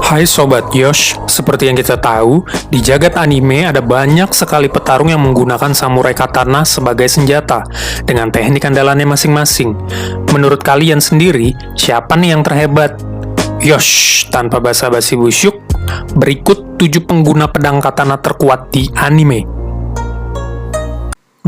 Hai Sobat Yosh, seperti yang kita tahu, di jagat anime ada banyak sekali petarung yang menggunakan samurai katana sebagai senjata, dengan teknik andalannya masing-masing. Menurut kalian sendiri, siapa nih yang terhebat? Yosh, tanpa basa-basi busyuk, berikut 7 pengguna pedang katana terkuat di anime.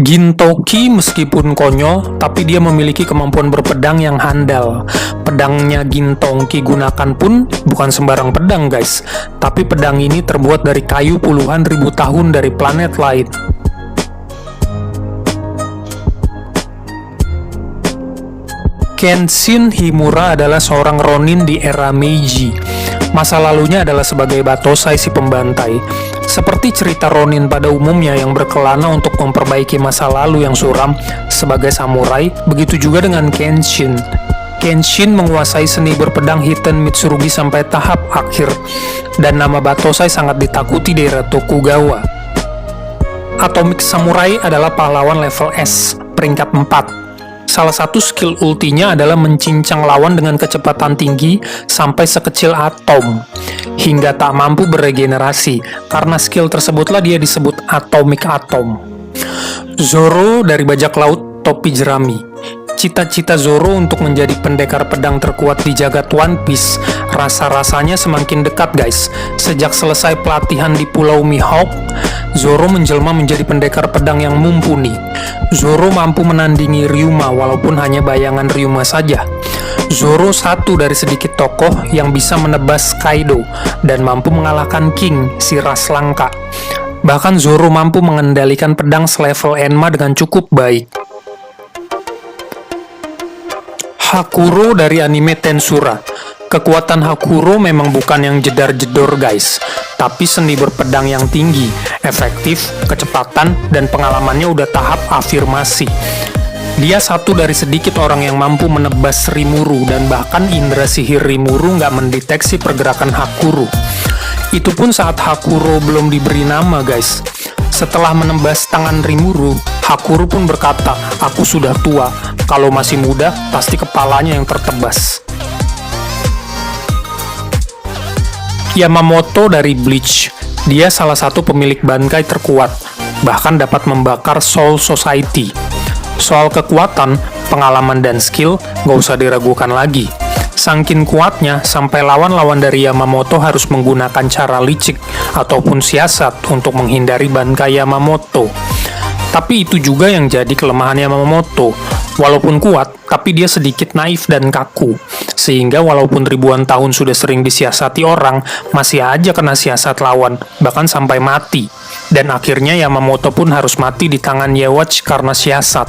Gintoki meskipun konyol, tapi dia memiliki kemampuan berpedang yang handal. Pedangnya Gintoki gunakan pun bukan sembarang pedang guys, tapi pedang ini terbuat dari kayu puluhan ribu tahun dari planet lain. Kenshin Himura adalah seorang ronin di era Meiji. Masa lalunya adalah sebagai Batosai si pembantai. Seperti cerita ronin pada umumnya yang berkelana untuk memperbaiki masa lalu yang suram sebagai samurai, begitu juga dengan Kenshin. Kenshin menguasai seni berpedang Hiten Mitsurugi sampai tahap akhir, dan nama Batosai sangat ditakuti di era Tokugawa. Atomic Samurai adalah pahlawan level S, peringkat 4. Salah satu skill ultinya adalah mencincang lawan dengan kecepatan tinggi sampai sekecil atom, hingga tak mampu beregenerasi. Karena skill tersebutlah dia disebut Atomic Atom. Zoro dari bajak laut topi jerami. Cita-cita Zoro untuk menjadi pendekar pedang terkuat di jagat One Piece rasa-rasanya semakin dekat guys. Sejak selesai pelatihan di Pulau Mihawk, Zoro menjelma menjadi pendekar pedang yang mumpuni. Zoro mampu menandingi Ryuma walaupun hanya bayangan Ryuma saja. Zoro satu dari sedikit tokoh yang bisa menebas Kaido dan mampu mengalahkan King, si ras langka. Bahkan Zoro mampu mengendalikan pedang selevel Enma dengan cukup baik. Hakuro dari anime Tensura. Kekuatan Hakuro memang bukan yang jedar-jedor guys, tapi seni berpedang yang tinggi, efektif, kecepatan, dan pengalamannya udah tahap afirmasi. Dia satu dari sedikit orang yang mampu menebas Rimuru, dan bahkan indera sihir Rimuru nggak mendeteksi pergerakan Hakuro. Itu pun saat Hakuro belum diberi nama guys. Setelah menembas tangan Rimuru, Hakuro pun berkata, "Aku sudah tua, kalau masih muda, pasti kepalanya yang tertebas." Yamamoto dari Bleach. Dia salah satu pemilik bankai terkuat, bahkan dapat membakar Soul Society. Soal kekuatan, pengalaman, dan skill, gak usah diragukan lagi. Saking kuatnya, sampai lawan-lawan dari Yamamoto harus menggunakan cara licik ataupun siasat untuk menghindari bankai Yamamoto. Tapi itu juga yang jadi kelemahan Yamamoto. Walaupun kuat, tapi dia sedikit naif dan kaku. Sehingga walaupun ribuan tahun sudah sering disiasati orang, masih aja kena siasat lawan, bahkan sampai mati. Dan akhirnya Yamamoto pun harus mati di tangan Yewatch karena siasat.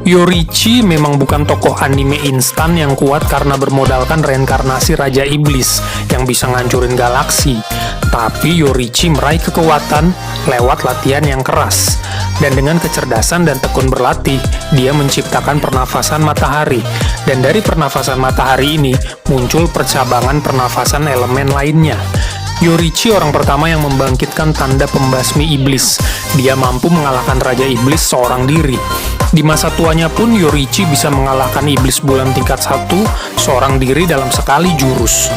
Yorichi memang bukan tokoh anime instan yang kuat karena bermodalkan reinkarnasi Raja Iblis yang bisa ngancurin galaksi. Tapi Yorichi meraih kekuatan lewat latihan yang keras. Dan dengan kecerdasan dan tekun berlatih, dia menciptakan pernafasan matahari. Dan dari pernafasan matahari ini, muncul percabangan pernafasan elemen lainnya. Yorichi orang pertama yang membangkitkan tanda pembasmi iblis. Dia mampu mengalahkan Raja Iblis seorang diri. Di masa tuanya pun Yorichi bisa mengalahkan iblis bulan tingkat 1 seorang diri dalam sekali jurus.